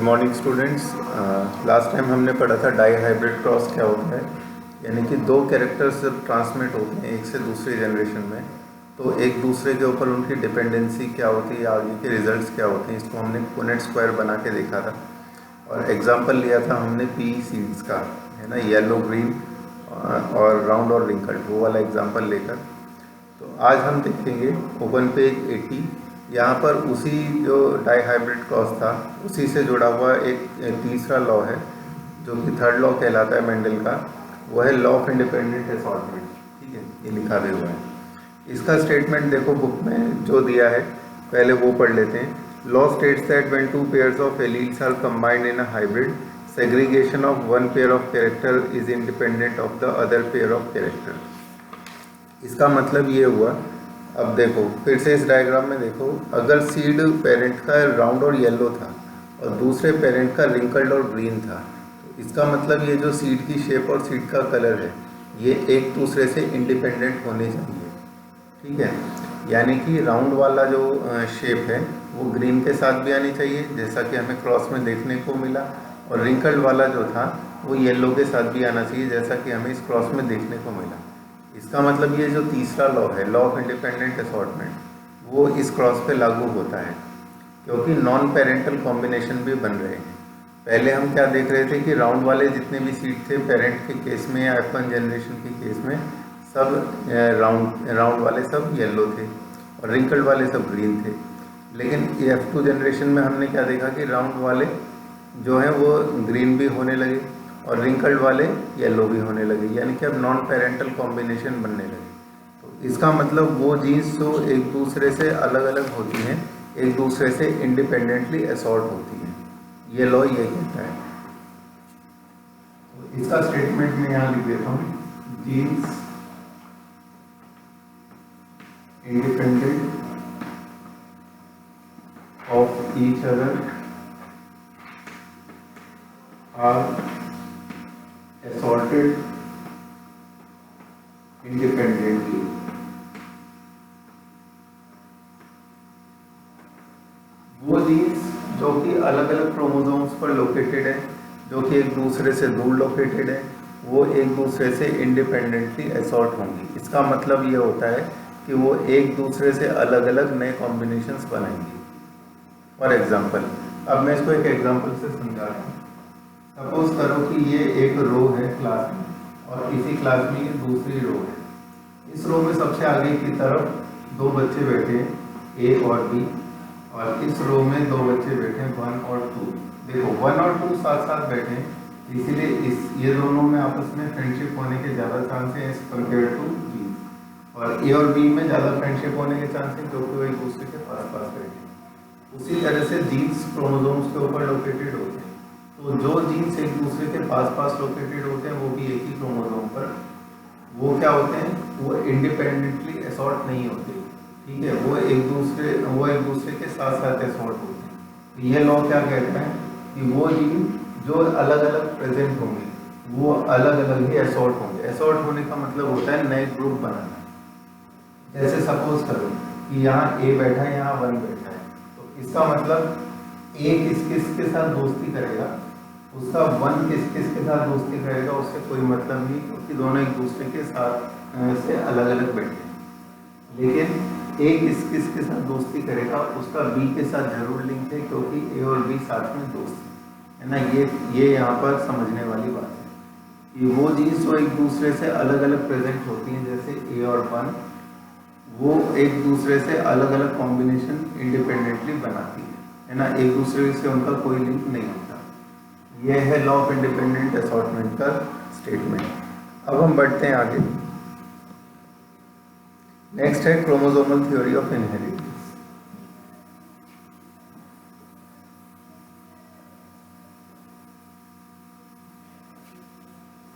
Morning students. Last time हमने पढ़ा था डाई हाइब्रिड क्रॉस क्या होता है, यानी कि दो कैरेक्टर्स जब ट्रांसमिट होते हैं एक से दूसरी जनरेशन में तो एक दूसरे के ऊपर उनकी डिपेंडेंसी क्या होती है, आगे के रिजल्ट्स क्या होते हैं। इसको हमने पुनेट स्क्वायर बना के देखा था और एग्जांपल लिया था हमने पी सीड्स का, है ना, येलो ग्रीन और राउंड और रिंकल्ड, वो वाला एग्जांपल लेकर। तो आज हम देखेंगे ओपन पेज 80। यहाँ पर उसी जो डाई हाइब्रिड क्रॉस था उसी से जुड़ा हुआ एक तीसरा लॉ है जो कि थर्ड लॉ कहलाता है मेंडल का। वो है लॉ ऑफ इंडिपेंडेंट असॉर्टमेंट। ठीक है, ये लिखा भी हुआ है। इसका स्टेटमेंट देखो बुक में जो दिया है, पहले वो पढ़ लेते हैं। Law states that when two pairs of alleles are combined in a hybrid, segregation of one pair of character is independent of the other pair of character. इसका मतलब ये हुआ, अब देखो फिर से इस डायग्राम में देखो, अगर सीड पेरेंट का राउंड और येलो था और दूसरे पेरेंट का रिंकल्ड और ग्रीन था, तो इसका मतलब ये जो सीड की शेप और सीड का कलर है ये एक दूसरे से इंडिपेंडेंट होने चाहिए। ठीक है, यानी कि राउंड वाला जो शेप है वो ग्रीन के साथ भी आनी चाहिए जैसा कि हमें क्रॉस में देखने को मिला, और रिंकल्ड वाला जो था वो येलो के साथ भी आना चाहिए जैसा कि हमें इस क्रॉस में देखने को मिला। इसका मतलब ये जो तीसरा लॉ है, लॉ ऑफ इंडिपेंडेंट असॉर्टमेंट, वो इस क्रॉस पे लागू होता है क्योंकि नॉन पेरेंटल कॉम्बिनेशन भी बन रहे हैं। पहले हम क्या देख रहे थे कि राउंड वाले जितने भी सीड थे पेरेंट के केस में या F1 जनरेशन के केस में सब राउंड वाले सब येलो थे और रिंकल्ड वाले सब ग्रीन थे। लेकिन F2 जनरेशन में हमने क्या देखा कि राउंड वाले जो हैं वो ग्रीन भी होने लगे और रिंकल्ड वाले येलो भी होने लगे, यानी कि अब नॉन पेरेंटल कॉम्बिनेशन बनने लगे। तो इसका मतलब वो जीन्स जो एक दूसरे से अलग अलग होती हैं एक दूसरे से इंडिपेंडेंटली असॉर्ट होती हैं, ये लॉ ये कहता है। तो इसका स्टेटमेंट मैं यहाँ लिख देता हूँ, genes independent of each other are assorted independently। वो जीन्स जो कि अलग अलग क्रोमोसोम्स पर लोकेटेड है, जो कि एक दूसरे से दूर लोकेटेड है, वो एक दूसरे से इंडिपेंडेंटली असॉर्ट होंगी। इसका मतलब ये होता है कि वो एक दूसरे से अलग अलग नए कॉम्बिनेशंस बनाएंगी। फॉर एग्जांपल, अब मैं इसको एक एग्जांपल से समझा रहा हूँ। सपोज करो कि ये एक रो है क्लास में और इसी क्लास में ये दूसरी रो है। इस रो में सबसे आगे की तरफ दो बच्चे बैठे हैं, ए और बी, और इस रो में दो बच्चे बैठे हैं 1 और 2। देखो 1 और 2 साथ साथ बैठे हैं, इसीलिए ये दोनों में आपस में फ्रेंडशिप होने के ज़्यादा चांस है एज कम्पेयर टू बी, और ए और बी में ज़्यादा फ्रेंडशिप होने के चांस है क्योंकि वो एक दूसरे के पास पास बैठे हैं। उसी तरह से जीन्स क्रोमोसोम्स के ऊपर लोकेटेड होते हैं, तो जो जीन्स एक दूसरे के पास पास लोकेटेड होते हैं वो भी एक ही क्रोमोसोम पर, वो क्या होते हैं, वो इंडिपेंडेंटली असॉर्ट नहीं होते। ठीक है, वो एक दूसरे के साथ साथ असॉर्ट होते हैं। तो ये लॉ क्या कहता है कि वो जीन जो अलग अलग प्रेजेंट होंगे वो अलग अलग ही असॉर्ट होंगे। असॉर्ट होने का मतलब होता है नए ग्रुप बनाना। जैसे सपोज करो कि यहाँ ए बैठा है, यहाँ 1 बैठा है, तो इसका मतलब ए किस के साथ दोस्ती करेगा, उसका 1 किस के साथ दोस्ती करेगा उससे कोई मतलब नहीं, क्योंकि दोनों एक दूसरे के साथ से अलग अलग बैठे। लेकिन ए किस के साथ दोस्ती करेगा उसका बी के साथ जरूर लिंक है क्योंकि ए और बी साथ में दोस्त है ना। ये यहाँ पर समझने वाली बात है कि वो जीन्स जो एक दूसरे से अलग अलग प्रेजेंट होती हैं, जैसे ए और 1, वो एक दूसरे से अलग अलग कॉम्बिनेशन इंडिपेंडेंटली बनाती है ना, एक दूसरे से उनका कोई लिंक नहीं होता। यह है लॉ ऑफ इंडिपेंडेंट असॉर्टमेंट का स्टेटमेंट। अब हम बढ़ते हैं आगे। नेक्स्ट है क्रोमोसोमल थ्योरी ऑफ इनहेरिटेंस।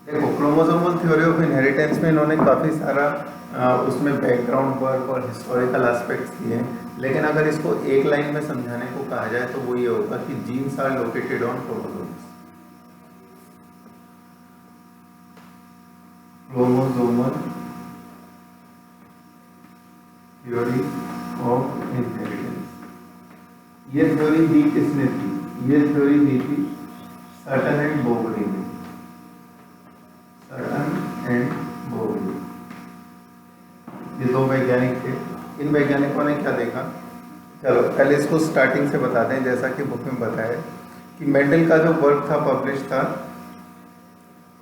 देखो क्रोमोसोमल थ्योरी ऑफ इनहेरिटेंस में इन्होंने काफ़ी सारा उसमें बैकग्राउंड वर्क और हिस्टोरिकल एस्पेक्ट्स दिए हैं, लेकिन अगर इसको एक लाइन में समझाने को कहा जाए तो वो ये होगा कि genes are located on chromosomes. Chromosomal theory of inheritance, ये थ्योरी दी किसने थी, ये थ्योरी दी थी सर्टन एंड बोगली ने, सर्टन एंड बोगली, ये दो वैज्ञानिक थे। इन वैज्ञानिकों ने क्या देखा, चलो पहले इसको स्टार्टिंग से बताते हैं। जैसा कि बुक में बताया कि मेंडल का जो वर्क था पब्लिश था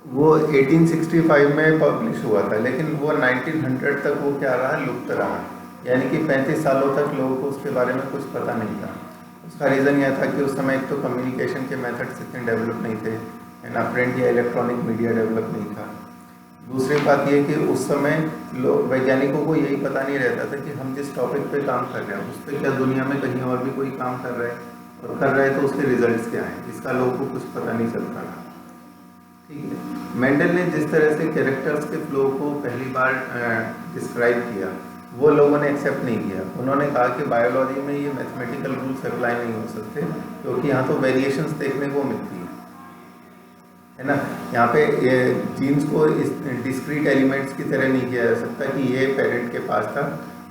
वो 1865 में पब्लिश हुआ था, लेकिन वो 1900 तक वो क्या रहा, लुप्त रहा। यानी कि 35 सालों तक लोगों को उसके बारे में कुछ पता नहीं था। उसका रीज़न यह था कि उस समय एक तो कम्युनिकेशन के मेथड्स इतने डेवलप नहीं थे, एंड प्रिंट या इलेक्ट्रॉनिक मीडिया डेवलप नहीं था। दूसरी बात ये कि उस समय लोग, वैज्ञानिकों को यही पता नहीं रहता था कि हम जिस टॉपिक पे काम कर रहे हैं उस पर क्या दुनिया में कहीं और भी कोई काम कर रहा है, और कर रहा है तो उसके रिजल्ट्स क्या हैं, इसका लोगों को कुछ पता नहीं चलता था। ठीक है, मेंडल ने जिस तरह से कैरेक्टर्स के फ्लो को पहली बार डिस्क्राइब किया वो लोगों ने एक्सेप्ट नहीं किया। उन्होंने कहा कि बायोलॉजी में ये मैथमेटिकल रूल्स अप्लाई नहीं हो सकते, क्योंकि यहाँ तो वेरिएशंस देखने को मिलती है ना। यहाँ पे जीन्स को इस डिस्क्रीट एलिमेंट्स की तरह नहीं किया जा सकता कि ये पेरेंट के पास था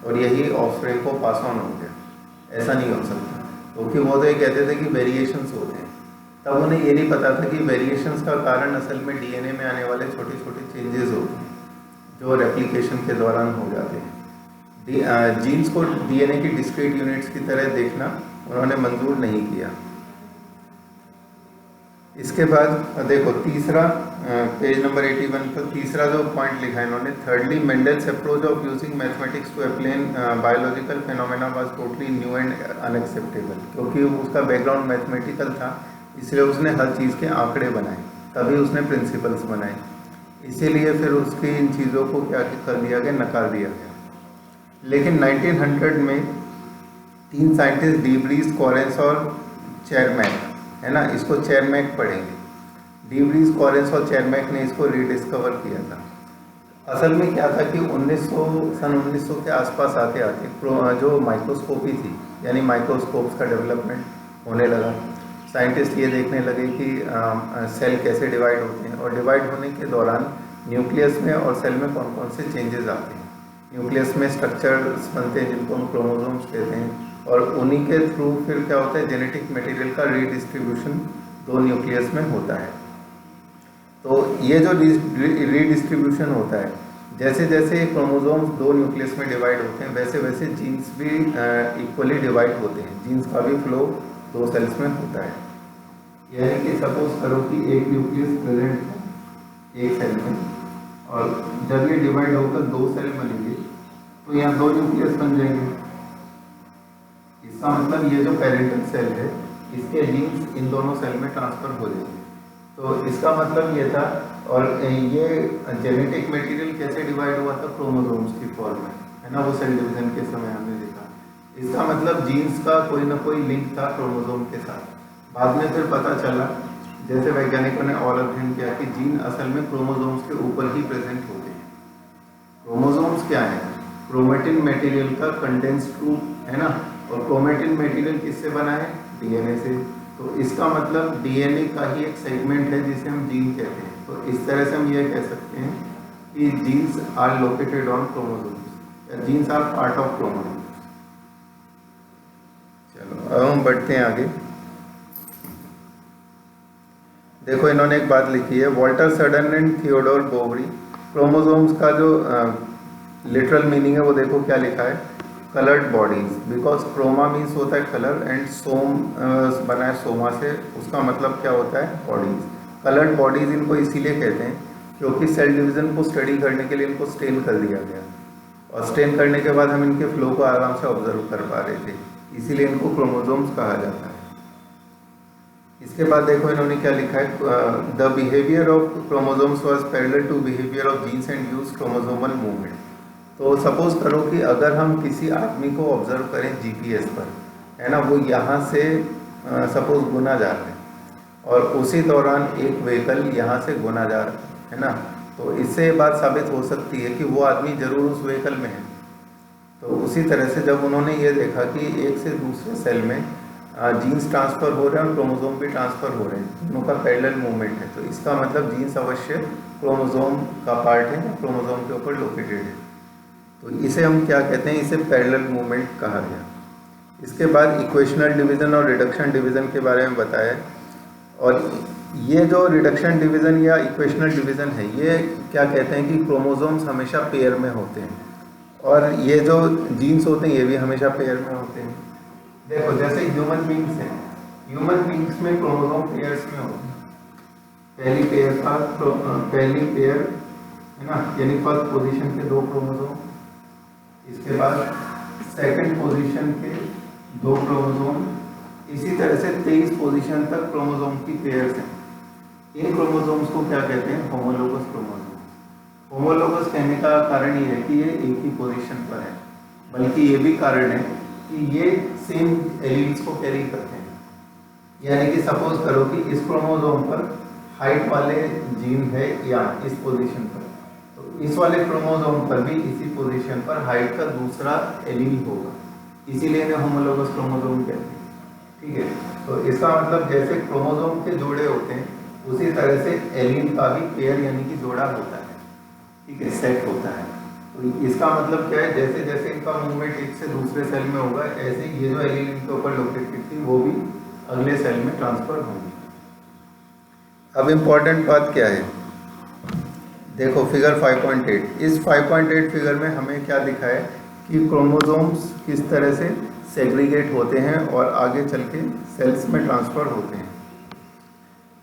और यही ऑफस्प्रिंग को पास ऑन हो गया, ऐसा नहीं हो सकता। क्योंकि वो तो ये कहते थे कि वेरिएशंस होते हैं, तब उन्हें ये नहीं पता था कि वेरिएशंस का कारण असल में डीएनए में आने वाले छोटे छोटे चेंजेस होते हैं जो रेप्लिकेशन के दौरान हो जाते हैं। जीन्स को डीएनए की डिस्क्रीट यूनिट्स की तरह देखना उन्होंने मंजूर नहीं किया। इसके बाद देखो तीसरा, पेज नंबर 81 पर तीसरा जो पॉइंट लिखा है इन्होंने, thirdly mendel's approach of using mathematics to explain biological phenomena was totally new and unacceptable. क्योंकि उसका बैकग्राउंड मैथमेटिकल था, इसलिए उसने हर चीज़ के आंकड़े बनाए, तभी उसने प्रिंसिपल्स बनाए। इसीलिए फिर उसकी इन चीज़ों को क्या कर दिया गया, नकार दिया गया। लेकिन 1900 में 3 साइंटिस्ट डीब्रीज, कॉरेंस और चेरमैक, है ना, इसको चेरमैक पढ़ेंगे। डीब्रीज, कॉरेंस और चेरमैक ने इसको रीडिस्कवर किया था। असल में क्या था कि सन 1900 के आसपास आते आते जो माइक्रोस्कोपी थी, यानी माइक्रोस्कोप्स का डेवलपमेंट होने लगा। साइंटिस्ट ये देखने लगे कि सेल कैसे डिवाइड होते हैं, और डिवाइड होने के दौरान न्यूक्लियस में और सेल में कौन कौन से चेंजेस आते हैं। न्यूक्लियस में स्ट्रक्चर्स बनते हैं जिनको हम क्रोमोसोम्स कहते हैं, और उन्हीं के थ्रू फिर क्या होता है, जेनेटिक मटेरियल का रीडिस्ट्रीब्यूशन 2 न्यूक्लियस में होता है। तो ये जो रीडिस्ट्रीब्यूशन होता है, जैसे जैसे क्रोमोसोम्स 2 न्यूक्लियस में डिवाइड होते हैं वैसे वैसे जीन्स भी इक्वली डिवाइड होते हैं। जीन्स का भी फ्लो 2 सेल्स में होता है। यानी कि सपोज करो कि एक न्यूक्लियस प्रेजेंट है एक सेल में, और जब ये डिवाइड होकर 2 सेल बनेंगे तो यहाँ 2 न्यूक्लियस बन जाएंगे। इसका मतलब ये जो पेरेंटल सेल है इसके जीन्स इन दोनों सेल में ट्रांसफर हो जाएंगे। तो इसका मतलब ये था, और ये जेनेटिक मटेरियल कैसे डिवाइड हुआ था, क्रोमोसोम्स की फॉर्म में, है ना, वो सेल डिवीजन के समय हमने देखा। इसका मतलब जीन्स का कोई ना कोई लिंक था क्रोमोसोम के साथ। बाद में फिर पता चला, जैसे वैज्ञानिकों ने और अध्ययन किया, कि जीन असल में क्रोमोसोम्स के ऊपर ही प्रेजेंट होते हैं। क्रोमोसोम्स क्या है, क्रोमेटिन मटेरियल का कंडेंस्ड रूप, है ना, और क्रोमेटिन मटेरियल किससे बना है, डीएनए से। तो इसका मतलब डीएनए का ही एक सेगमेंट है जिसे हम जीन कहते हैं। तो इस तरह से हम ये कह सकते हैं कि genes are located on chromosomes, या genes are part of chromosomes. चलो अब हम बढ़ते हैं आगे। देखो इन्होंने एक बात लिखी है, Walter Sutton and Theodore Boveri, chromosomes का जो लिटरल मीनिंग है वो देखो क्या लिखा है, coloured bodies, because chroma means होता है कलर, एंड सोम बना है सोमा से, उसका मतलब क्या होता है, बॉडीज। कलर्ड बॉडीज इनको इसीलिए कहते हैं क्योंकि सेल डिवीजन को स्टडी करने के लिए इनको स्टेन कर दिया गया, और स्टेन करने के बाद हम इनके फ्लो को आराम से ऑब्जर्व कर पा रहे थे, इसीलिए इनको क्रोमोसोम्स कहा जाता है। इसके बाद देखो इन्होंने क्या लिखा है, the behaviour of chromosomes was parallel to behaviour of genes and use chromosomal movement. तो सपोज करो कि अगर हम किसी आदमी को ऑब्जर्व करें जीपीएस पर, है ना, वो यहाँ से सपोज गुना जा रहे हैं, और उसी दौरान एक व्हीकल यहाँ से गुना जा रहा है ना, तो इससे बात साबित हो सकती है कि वो आदमी जरूर उस व्हीकल में है। तो उसी तरह से जब उन्होंने ये देखा कि एक से दूसरे सेल में जीन्स ट्रांसफ़र हो रहे हैं और क्रोमोसोम भी ट्रांसफ़र हो रहे हैं, दोनों का पैरेलल मूवमेंट है, तो इसका मतलब जीन्स अवश्य क्रोमोसोम का पार्ट है, क्रोमोसोम के ऊपर लोकेटेड है। तो इसे हम क्या कहते हैं, इसे पैरेलल मूवमेंट कहा गया। इसके बाद इक्वेशनल डिवीज़न और रिडक्शन डिवीज़न के बारे में बताया है। और ये जो रिडक्शन डिवीज़न या इक्वेशनल डिवीज़न है, ये क्या कहते हैं कि क्रोमोसोम्स हमेशा पेयर में होते हैं, और ये जो जीन्स होते हैं ये भी हमेशा पेयर में होते हैं। देखो जैसे ह्यूमन बींग्स हैं, ह्यूमन बींग्स में क्रोमोसोम पेयर्स में होते हैं। पहली पेयर है ना, यानी फर्स्ट पोजीशन के 2 क्रोमोसोम, इसके बाद सेकंड पोजीशन के 2 क्रोमोसोम, इसी तरह से 23 पोजीशन तक क्रोमोसोम की पेयर्स हैं। इन क्रोमोसोम्स को क्या कहते हैं? Homologous chromosome. होमोलोगस कहने का कारण ये है कि ये एक ही पोजीशन पर है, बल्कि ये भी कारण है कि ये सेम एलील्स को कैरी करते हैं। यानी कि सपोज करो कि इस क्रोमोसोम पर हाइट वाले जीन है या इस पोजीशन पर, तो इस वाले क्रोमोसोम पर भी इसी पोजीशन पर हाइट का दूसरा एलील होगा, इसीलिए इन्हें होमोलोगस क्रोमोसोम कहते हैं। ठीक है, तो इसका मतलब जैसे क्रोमोसोम के जोड़े होते हैं, उसी तरह से एलील का भी पेयर यानी कि जोड़ा होता है। ठीक है, सेट होता है। तो इसका मतलब क्या है? जैसे जैसे इनका मूवमेंट एक से दूसरे सेल में होगा, ऐसे ये जो एलील इनके ऊपर लोकेटेड थी वो भी अगले सेल में ट्रांसफर होंगी। अब इम्पॉर्टेंट बात क्या है, देखो फिगर 5.8। इस 5.8 फिगर में हमें क्या दिखा है कि क्रोमोसोम्स किस तरह से सेग्रीगेट होते हैं और आगे चल के सेल्स में ट्रांसफ़र होते हैं।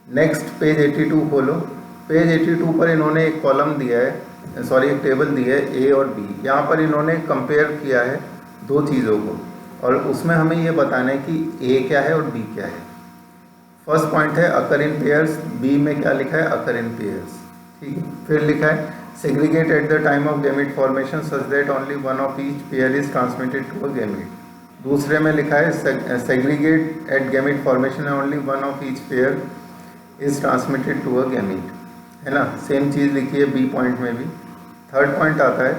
नेक्स्ट पेज 82 खोलो। पेज 82 पर इन्होंने एक कॉलम दिया है, एक टेबल दी है ए और बी। यहाँ पर इन्होंने कंपेयर किया है 2 चीज़ों को, और उसमें हमें ये बताना है कि ए क्या है और बी क्या है। फर्स्ट पॉइंट है अकर इन पेयर्स, बी में क्या लिखा है? Occur in pairs. ठीक है, फिर लिखा है segregate at the time of gamete formation such that only one of each pair is transmitted to a gamete. दूसरे में लिखा है segregate at gamete formation only one of each pair is transmitted to a gamete, है ना। Same चीज़ लिखी है B point में भी। थर्ड पॉइंट आता है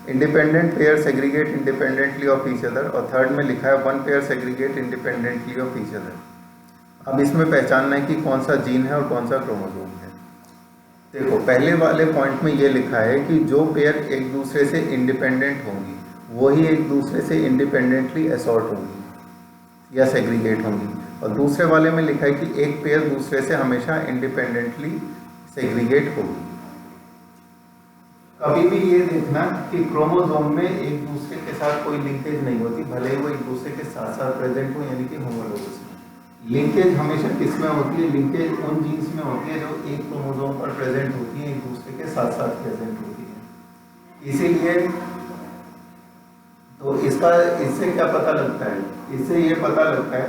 independent pair segregate independently of each other, और थर्ड में लिखा है one pair segregate independently of each other. अब इसमें पहचानना है कि कौन सा जीन है और कौन सा क्रोमोसोम है। देखो पहले वाले पॉइंट में ये लिखा है कि जो पेयर एक दूसरे से इंडिपेंडेंट होंगी वही एक दूसरे से इंडिपेंडेंटली असॉर्ट होंगी या सेग्रीगेट होंगी, और दूसरे वाले में लिखा है कि एक पेयर दूसरे से हमेशा इंडिपेंडेंटली सेग्रीगेट होगी। कभी भी ये देखना कि क्रोमोसोम में एक दूसरे के साथ कोई लिंकेज नहीं होती, भले ही वो एक दूसरे के साथ साथ प्रेजेंट हो, यानी कि होमोलोगस। लिंकेज हमेशा किस में होती है? लिंकेज उन जीन्स में होती है जो एक क्रोमोसोम पर प्रेजेंट होती है, एक दूसरे के साथ साथ प्रेजेंट होती है। इसीलिए तो इससे क्या पता लगता है? इससे ये पता लगता है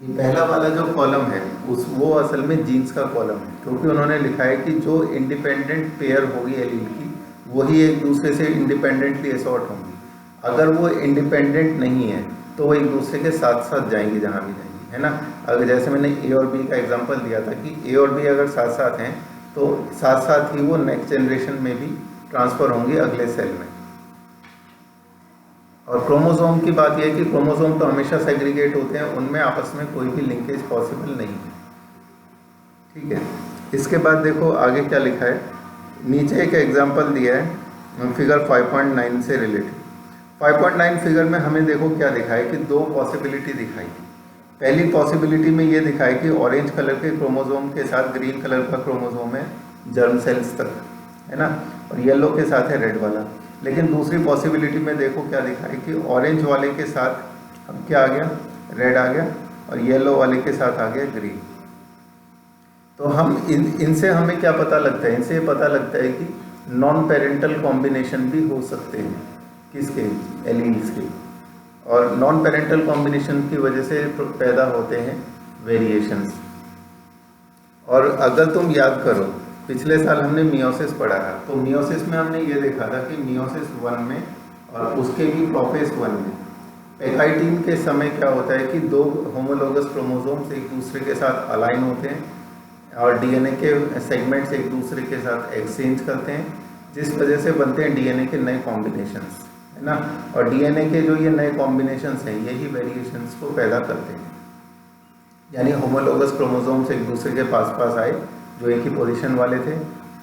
कि पहला वाला जो कॉलम है वो असल में जीन्स का कॉलम है, क्योंकि उन्होंने लिखा है कि जो इंडिपेंडेंट पेयर होगी एलील की वही एक दूसरे से इंडिपेंडेंटली असॉर्ट होंगी। अगर वो इंडिपेंडेंट नहीं है तो वो एक दूसरे के साथ साथ जाएंगी जहाँ भी जाएंगी, है ना। अगर जैसे मैंने ए और बी का एग्जांपल दिया था कि ए और बी अगर साथ साथ हैं तो साथ साथ ही वो नेक्स्ट जनरेशन में भी ट्रांसफ़र होंगी अगले सेल में। और क्रोमोसोम की बात यह है कि क्रोमोसोम तो हमेशा सेग्रीगेट होते हैं, उनमें आपस में कोई भी लिंकेज पॉसिबल नहीं है। ठीक है, इसके बाद देखो आगे क्या लिखा है। नीचे एक एग्जांपल दिया है फिगर 5.9 से रिलेटेड। 5.9 फिगर में हमें देखो क्या दिखा है कि 2 पॉसिबिलिटी दिखाई। पहली पॉसिबिलिटी में ये दिखा है कि ऑरेंज कलर के क्रोमोसोम के साथ ग्रीन कलर का क्रोमोसोम है जर्म सेल्स तक, है ना, और येलो के साथ है रेड वाला। लेकिन दूसरी पॉसिबिलिटी में देखो क्या दिखा है कि ऑरेंज वाले के साथ अब क्या आ गया? रेड आ गया, और येलो वाले के साथ आ गया ग्रीन। तो हम इनसे हमें क्या पता लगता है? इनसे पता लगता है कि नॉन पेरेंटल कॉम्बिनेशन भी हो सकते हैं। किसके? एलील्स के। और नॉन पेरेंटल कॉम्बिनेशन की वजह से पैदा होते हैं वेरिएशंस। और अगर तुम याद करो पिछले साल हमने मियोसिस पढ़ा था, तो मियोसिस में हमने ये देखा था कि मियोसिस 1 में और उसके भी प्रोफेज 1 में पेकाइटिन के समय क्या होता है कि 2 होमोलोगस क्रोमोसोम्स एक दूसरे के साथ अलाइन होते हैं और डीएनए के सेगमेंट्स एक दूसरे के साथ एक्सचेंज करते हैं, जिस वजह से बनते हैं डीएनए के नए कॉम्बिनेशंस, है ना। और डीएनए के जो ये नए कॉम्बिनेशंस हैं यही वेरिएशंस को पैदा करते हैं। यानी होमोलोगस क्रोमोसोम्स एक दूसरे के पास आए जो एक ही पोजीशन वाले थे,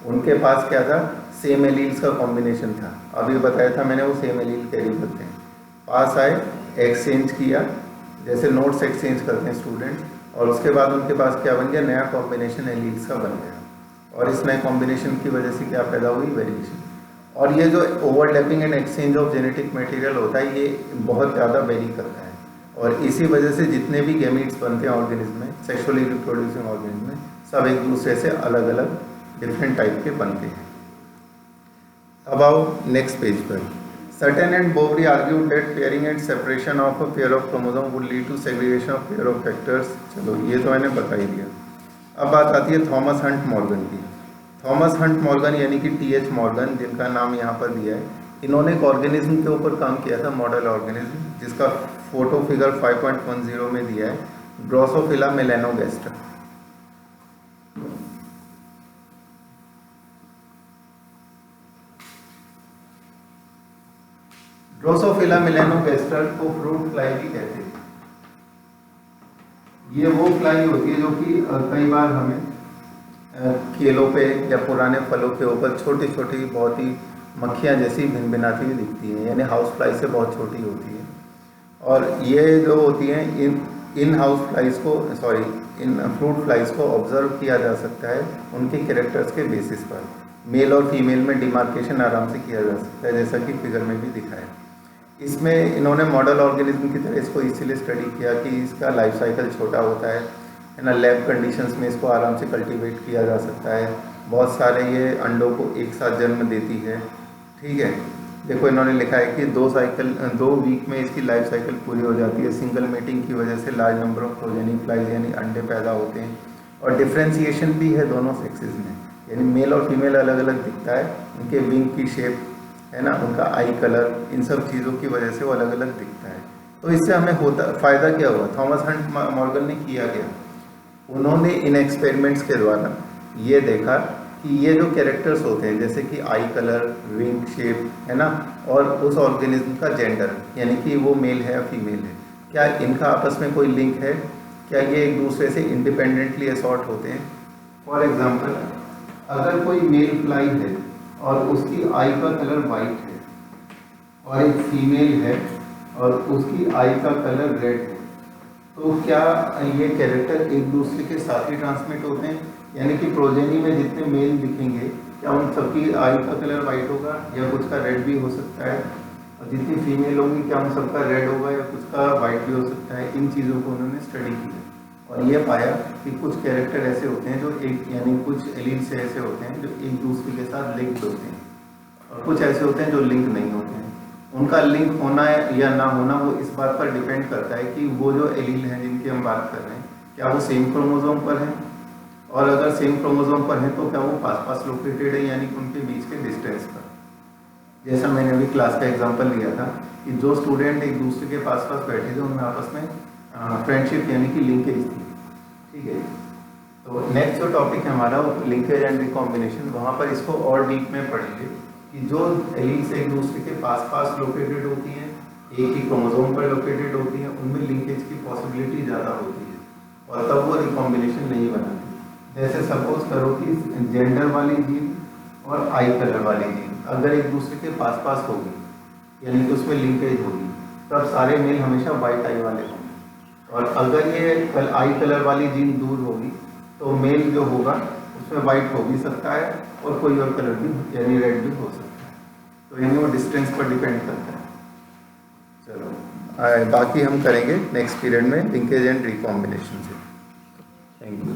उनके पास क्या था? सेम एलील्स का कॉम्बिनेशन था। अभी बताया था मैंने, वो सेम एलील कैरी करते हैं। पास आए एक्सचेंज किया, जैसे नोट्स एक्सचेंज करते हैं स्टूडेंट्स, और उसके बाद उनके पास क्या बन गया, नया कॉम्बिनेशन एलील्स का बन गया, और इस नए कॉम्बिनेशन की वजह से क्या पैदा हुई, वेरिएशन। और ये जो overlapping and exchange of genetic material होता है ये बहुत ज़्यादा वेरी करता है, और इसी वजह से जितने भी गैमीट्स बनते हैं ऑर्गेनिज्म में, सेक्सुअली रिप्रोड्यूसिंग ऑर्गेनिज्म में, सब एक दूसरे से अलग अलग डिफरेंट टाइप के बनते हैं। अब आओ नेक्स्ट पेज पर। Certain and Boveri argued that pairing and separation of a pair of chromosomes would lead to segregation of pair of factors। चलो ये तो मैंने बता ही दिया। अब बात आती है थॉमस हंट मॉर्गन की। थॉमस हंट मॉर्गन यानी कि टी.एच. मॉर्गन, जिनका नाम यहाँ पर दिया है, इन्होंने एक ऑर्गेनिज्म के ऊपर काम किया था, मॉडल ऑर्गेनिज्म, जिसका फोटो फिगर 5.10 में दिया है, ड्रोसोफिला मेलानोगैस्टर। ड्रोसोफिला मेलानोगैस्टर को फ्रूट फ्लाई भी कहते हैं। ये वो फ्लाई होती है जो कि कई बार हमें केलों पे या पुराने फलों के ऊपर छोटी छोटी बहुत ही मक्खियाँ जैसी भिनभिनाती हुई दिखती हैं, यानी हाउस फ्लाई से बहुत छोटी होती है। और ये जो होती हैं इन हाउस फ्लाइज को, सॉरी, इन फ्रूट फ्लाइज को ऑब्जर्व किया जा सकता है उनके कैरेक्टर्स के बेसिस पर। मेल और फीमेल में डिमार्केशन आराम से किया जा सकता है, जैसा कि फिगर में भी दिखा है। इसमें इन्होंने मॉडल ऑर्गेनिज्म की तरह इसको इसीलिए स्टडी किया कि इसका लाइफ साइकिल छोटा होता है ना, लैब कंडीशंस में इसको आराम से कल्टीवेट किया जा सकता है, बहुत सारे ये अंडों को एक साथ जन्म देती है, ठीक है। देखो इन्होंने लिखा है कि 2 वीक में इसकी लाइफ साइकिल पूरी हो जाती है। सिंगल मीटिंग की वजह से large number of progeny flies यानी अंडे पैदा होते हैं, और डिफ्रेंसिएशन भी है दोनों सेक्सेस में, यानी मेल और फीमेल अलग अलग दिखता है, उनके विंग की शेप है ना, उनका आई कलर, इन सब चीज़ों की वजह से वो अलग अलग दिखता है। तो इससे हमें फ़ायदा क्या हुआ, थॉमस हंट मॉर्गन ने किया क्या, उन्होंने इन एक्सपेरिमेंट्स के द्वारा ये देखा कि ये जो कैरेक्टर्स होते हैं जैसे कि आई कलर, विंग शेप, है ना, और उस ऑर्गेनिज्म का जेंडर, यानी कि वो मेल है या फीमेल है, क्या इनका आपस में कोई लिंक है, क्या ये एक दूसरे से इंडिपेंडेंटली असॉर्ट होते हैं। फॉर एग्जांपल, अगर कोई मेल फ्लाई है और उसकी आई का कलर वाइट है, और एक फीमेल है और उसकी आई का कलर रेड है, तो क्या ये कैरेक्टर एक दूसरे के साथ ही ट्रांसमिट होते हैं, यानी कि प्रोजेनी में जितने मेल दिखेंगे क्या उन सबकी आई का कलर वाइट होगा या कुछ का रेड भी हो सकता है, और जितनी फीमेल होंगी क्या उन सबका रेड होगा या कुछ का वाइट भी हो सकता है। इन चीज़ों को उन्होंने स्टडी की और ये पाया कि कुछ कैरेक्टर ऐसे होते हैं जो एक, यानी कुछ एलील्स ऐसे होते हैं जो एक दूसरे के साथ लिंक्ड होते हैं, और कुछ ऐसे होते हैं जो लिंक नहीं होते हैं। उनका लिंक होना या ना होना वो इस बात पर डिपेंड करता है कि वो जो एलील हैं जिनकी हम बात कर रहे हैं क्या वो सेम क्रोमोसोम पर हैं, और अगर सेम क्रोमोसोम पर हैं तो क्या वो पास पास लोकेटेड है, यानी कि उनके बीच के डिस्टेंस पर। जैसा मैंने अभी क्लास का एग्जांपल लिया था कि जो स्टूडेंट एक दूसरे के पास पास बैठे थे उनमें आपस में फ्रेंडशिप यानी कि लिंकेज थी, ठीक है। तो नेक्स्ट जो टॉपिक है हमारा वो लिंकेज एंड रिकॉम्बिनेशन, वहाँ पर इसको और डीप में पढ़ेंगे कि जो एलील्स एक दूसरे के पास पास लोकेटेड होती हैं, एक ही क्रोमोसोम पर लोकेटेड होती हैं, उनमें लिंकेज की पॉसिबिलिटी ज़्यादा होती है और तब वो रिकॉम्बिनेशन नहीं बनाती। जैसे सपोज करो कि जेंडर वाली जीन और आई कलर वाली जीन अगर एक दूसरे के पास पास होगी, यानी कि उसमें लिंकेज होगी, तब सारे मेल हमेशा वाइट आई वाले होंगे, और अगर ये आई कलर वाली जीन दूर होगी तो मेल जो होगा उसमें वाइट हो भी सकता है और कोई और कलर भी यानी रेड भी हो सकता है। तो यानी वो डिस्टेंस पर डिपेंड करता है। चलो बाकी हम करेंगे नेक्स्ट पीरियड में लिंकेज एंड रिकॉम्बिनेशन से। Thank you.